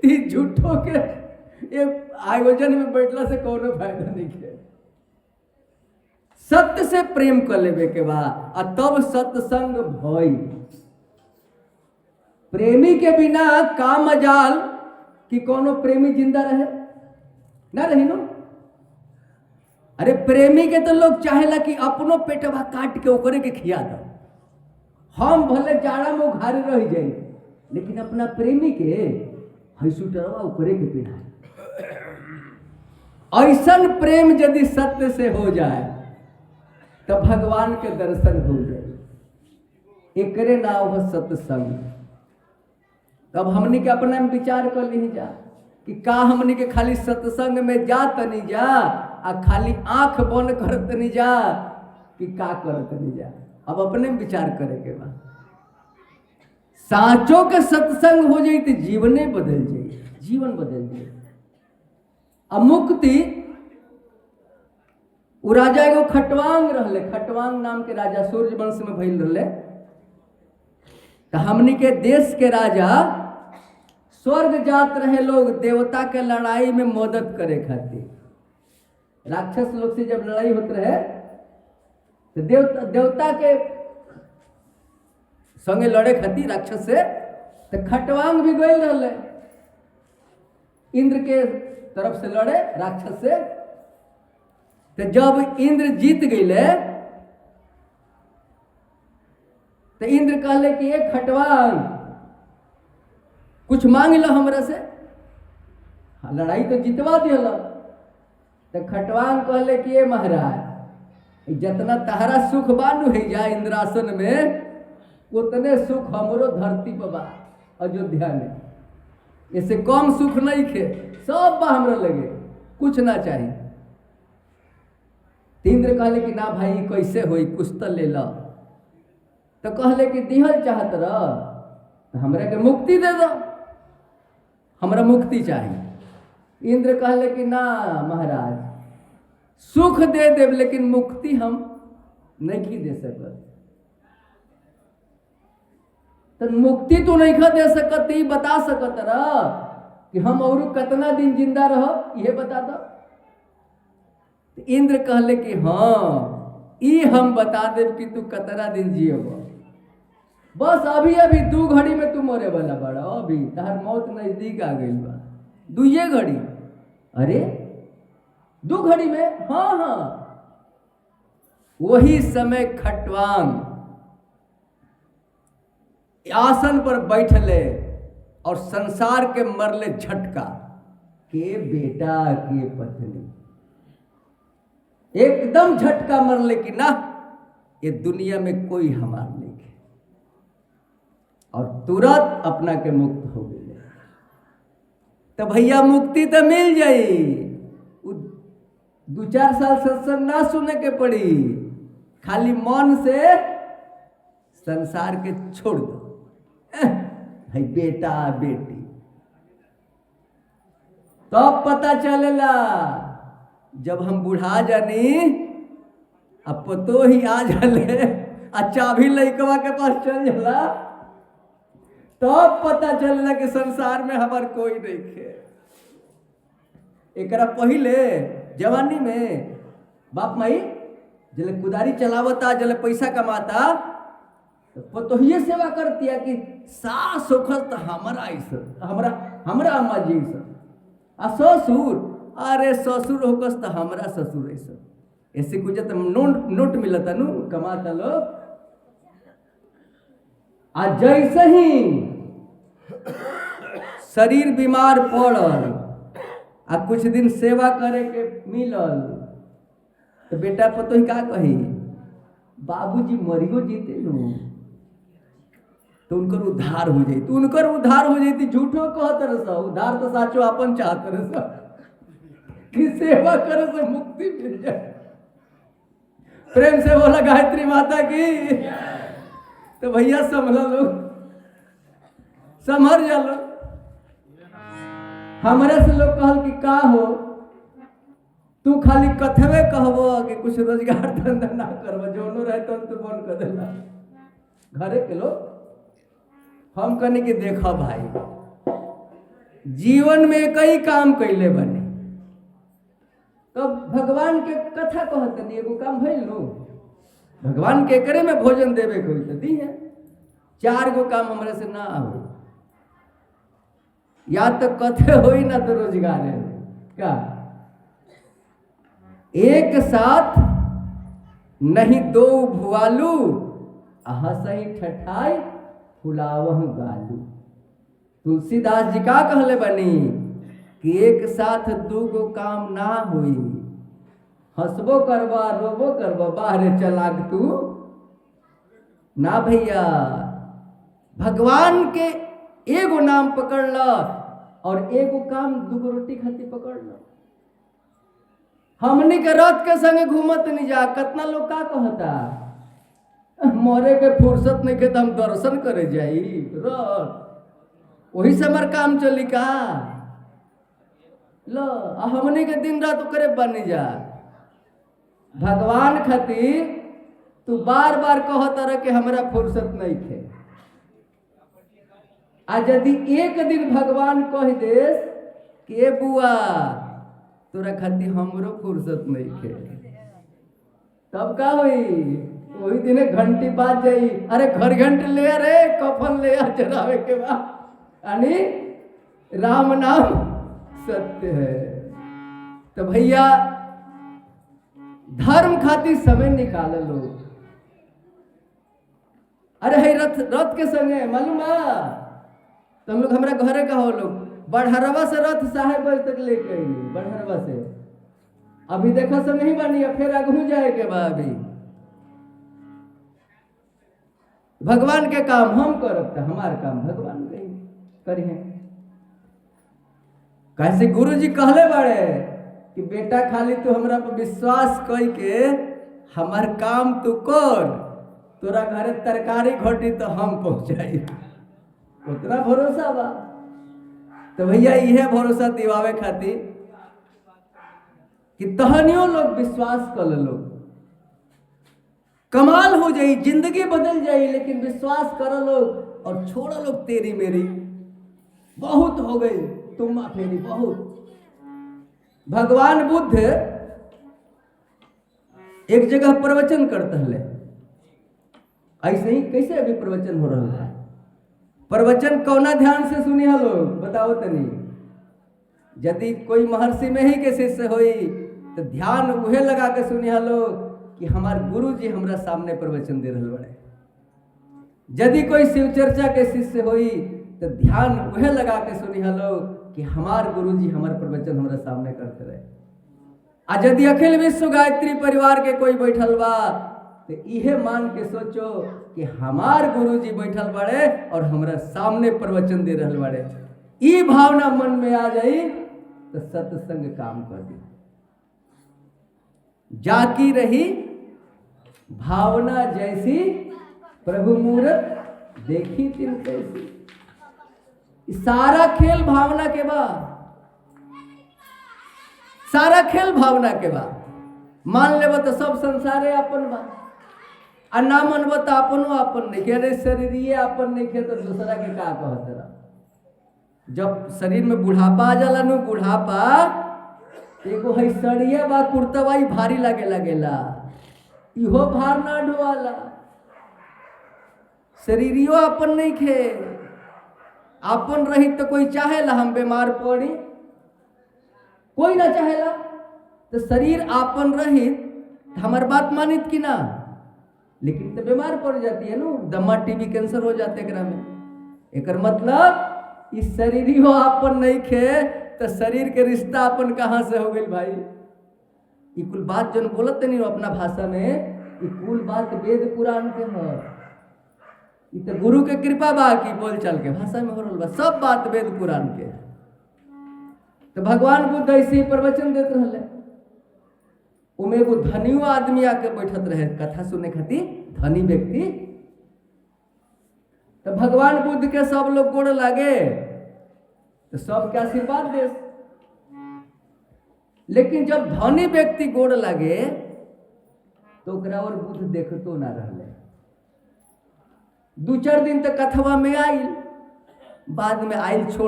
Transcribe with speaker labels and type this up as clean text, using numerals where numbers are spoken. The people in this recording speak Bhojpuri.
Speaker 1: ती झूठो के ये आयोजन में बैठला से कोनो फायदा नहीं है। सत्य से प्रेम कर लेवे के बाद आ तब सत्संग भई। प्रेमी के बिना का मजाल कि कोनो प्रेमी जिंदा रहे ना रही नो। अरे प्रेमी के तो लोग चाहेला कि अपनो पेटवा काट के ओकरे के खिया दो। हम भले जाड़ा में उघारे रह जाई लेकिन अपना प्रेमी के हईसुटरवा ओकरे के पिढ़ाए। ऐसन प्रेम यदि सत्य से हो जाए तो भगवान के दर्शन हो जाए। एकरे नाम हो सत्संग। तब हमनी के अपने में विचार कर ली जा कि का हमनी के खाली सत्संग में जा तनी जा आ खाली आंख बंद कर तनी जा कि का कर तनी जा। अब अपने में विचार करे के बाद साँचों के सत्संग हो जाए तो जीवने बदल जाए, जीवन बदल जाए। अब मुक्ति उ राजा एगो खटवांग रहले, खटवांग नाम के राजा सूर्य वंश में भइल रहले। तो हमनी के देश के राजा स्वर्ग जात रहे लोग देवता के लड़ाई में मदद करे खातिर। राक्षस लोग से जब लड़ाई होत रहे तो देवता के संगे लड़े खातिर राक्षस से, तो खटवांग भी गई रहले इंद्र के तरफ से लड़े राक्षस से। तो जब इंद्र जीत गईले तो इंद्र कहले कि एक खटवांग कुछ मांग लो हमरा से। लड़ाई तो जितवा दिया। तो खटवांग कहले कि ये महाराज जितना तहरा सुख बानू है जा इंद्रासन में उतने सुख हमरो धरती पर बा अयोध्या में। इससे कम सुख नहीं खे, सब बा हमरा लगे, कुछ ना चाहिए। इंद्र कहले कि ना भाई कैसे होई, कुछ तो ले लो। तो कहले कि दिहल चाहत रह तो हमरा के मुक्ति दे दो, हमरा मुक्ति चाहिए। इंद्र कहले कि ना महाराज सुख दे देव लेकिन मुक्ति हम नहीं दे सकत। तो मुक्ति तो नहीं दे सकत, ये बता सकत रह कि हम और कितना दिन जिंदा रह, ये बता दो। तो इंद्र कहले कि हाँ ये हम बता देव कि तू कितना दिन जियब। बस अभी अभी 2 घड़ी में तू मरे वाला बड़ा, अभी तार मौत नजदीक आ गई बा। 2 घड़ी, अरे 2 घड़ी में? हाँ हाँ। वही समय खटवांग आसन पर बैठले और संसार के मरले झटका के बेटा के पत्नी, एकदम झटका मरले कि ना ये दुनिया में कोई हमार नहीं है। और तुरंत अपना के मुक्त हो गए। तो भैया मुक्ति तो मिल जाई, 2-4 साल सत्संग ना सुने के पड़ी, खाली मन से संसार के छोड़ दो। है बेटा बेटी तब पता चलेला जब हम बुढ़ा जानी अब पतो ही आ जाले आ चाबी लइकवा के पास चल जाला तब पता चलेला कि संसार में हमार कोई नहीं है। एकरा पहिले जवानी में बाप माई जले कुदारी चलावता, जले पैसा कमाता तो पतोहिए सेवा करती है कि सास होखल तो हमारा ऐसा, हमरा अम्मा जी ऐसा। आ ससुर, अरे ससुर होकस तो हमरा ससुर ऐसा। ऐसे कुछ तो नोट मिलता नु कमाता लोग। आ जैसे ही शरीर बीमार पड़ल आ कुछ दिन सेवा करे के मिलल तो बेटा पतोही का कही, बाबूजी मरियो जीते नु तो उनकर उद्धार हो जाती। तो उनकर उद्धार हो जाती, झूठो कहत रह, उद्धार तो साचो अपन चाहत रह कि सेवा करे से मुक्ति मिल जाए। प्रेम से बोला गायत्री माता की। तो भैया संभला लो, संभर जा लो। हमारे से लोग कहल कि का हो तू खाली कथवे कहबो कि कुछ रोजगार धंधा ना करबो, जोनो रहे तो बंद कर देला घरे के लोग। हम कहने कि देखो भाई जीवन में कई काम कैले बने, तो भगवान के कथा कहते नहीं एगो काम भइल नु, भगवान के करे में भोजन देवे कोई तो दी है, 4 गो काम हमारे से ना हो, या तो कथे हो ही ना तो रोजगार है क्या, एक साथ नहीं 2 भुआलू हसही ठठाई फुलावह गालू। तुलसीदास जी का कहले बनी कि एक साथ 2 गो काम ना हुई, हंसबो करवा रोबो करवा बाहरे चलाक तू ना भैया। भगवान के एगो नाम पकड़ ल और एगो काम 2 गो रोटी खाती पकड़ ल। हमनी के रथ के संगे घूमत नहीं जा, कितना लोग का कहता मोरे के फुर्सत नहीं के तो हम दर्शन करे जाई, रथ वही से हमार काम चली का लो, हमनी के दिन रात करे बनी जा। भगवान खातिर तू बार बार कहता रह कि हमरा फुर्सत नहीं थे, आ यदि एक दिन भगवान कह देस कि ए बुआ तोरा खातिर हमरो फुर्सत नहीं थे, तब का हुई, वही दिन घंटी बाज जाई, अरे घर घंटे ले आ रे, कफन ले आ चढ़ावे के बाद, यानी राम नाम सत्य है। तो भैया धर्म खातिर समय निकाल लो। अरे है रथ के संगे मालूम है, तुम लोग हमारा घरे का हो लोग बड़हरवा से रथ साहेब तक लेके आई, बड़हरवा से अभी देखो से नहीं बनी, फिर आगू जाए के बाद अभी भगवान के काम हम करब, हमार काम भगवान करिए। कैसे गुरु जी कहले बड़े कि बेटा खाली तू हमरा पर विश्वास कई के हमार काम तू कर, तोरा घरे तरकारी घटी तो हम पहुंचाई, उतना भरोसा बा। तो भैया यह भरोसा दिवावे खातिर कि तहनियों लोग विश्वास कर लो, कमाल हो जाई, जिंदगी बदल जाई, लेकिन विश्वास कर लो और छोड़ लो तेरी मेरी, बहुत हो गई तुम फेरी बहुत। भगवान बुद्ध एक जगह प्रवचन करते हले, ऐसे ही कैसे अभी प्रवचन हो रहा है, प्रवचन कौना ध्यान से सुनी है लोग बताओ तनी। यदि कोई महर्षि में ही के शिष्य होई तो ध्यान उहे लगा के सुनी है लोग कि हमार गुरु जी हमरा सामने प्रवचन दे रहे बड़े। यदि कोई शिव चर्चा के शिष्य होई तो ध्यान वह लगा के सुनी हलो कि हमार गुरु जी हमार प्रवचन हमारे सामने करते रहे। आ यदि अखिल विश्व गायत्री परिवार के कोई बैठल बा तो इहे मान के सोचो कि हमार गुरु जी बैठल बड़े और हमारा सामने प्रवचन दे रहे बड़े। ई भावना मन में आ जाई तो सत्संग काम कर दी। जाकी रही भावना जैसी प्रभु मूरत देखी तिन कैसी। सारा खेल भावना के बाद, सारा खेल भावना के बाद। मान लेब तो सब संसारे अपन बा, आ ना मनब तो अपनो अपन नहीं के। अरे शरीर अपन नहीं के तो दूसरा के का कहत रहा। जब शरीर में बुढ़ापा आ जाला नु, बुढ़ापा एगो है सड़िया बा कुर्तवाई भारी लगे लगेला, इहो भार ना ढोवाला। शरीरियो अपन नहीं खे, अपन रही तो कोई चाहेला हम बीमार पड़ी, कोई ना चाहेला। तो शरीर आपन रही हमार बात मानित कि ना, लेकिन तो बीमार पड़ जाती है नु, दमा टीबी कैंसर हो जाते एकरा में। एकर मतलब इस शरीर ही हो आपन नहीं खे तो शरीर के रिश्ता अपन कहाँ से हो गई भाई। ये कुल बात जन बोलते नहीं अपना भाषा में, ये कुल बात वेद पुराण के है। ये तो गुरु के कृपा बा की बोल चल के भाषा में हो रहा बा, सब बात वेद पुराण के। तो भगवान बुद्ध ऐसे ही प्रवचन देते रहे। उमें एगो धनियो आदमी आके बैठत रहे कथा सुने खातिर, धनी व्यक्ति। तो भगवान बुद्ध के सब लोग गोड़ लागे तो सबके आशीर्वाद दे। लेकिन जब धनी व्यक्ति गोड़ लागे तो ओकरा और बुद्ध देखतो ना रहले। 2-4 दिन तक कथवा में आइल, बाद में आइल छोड़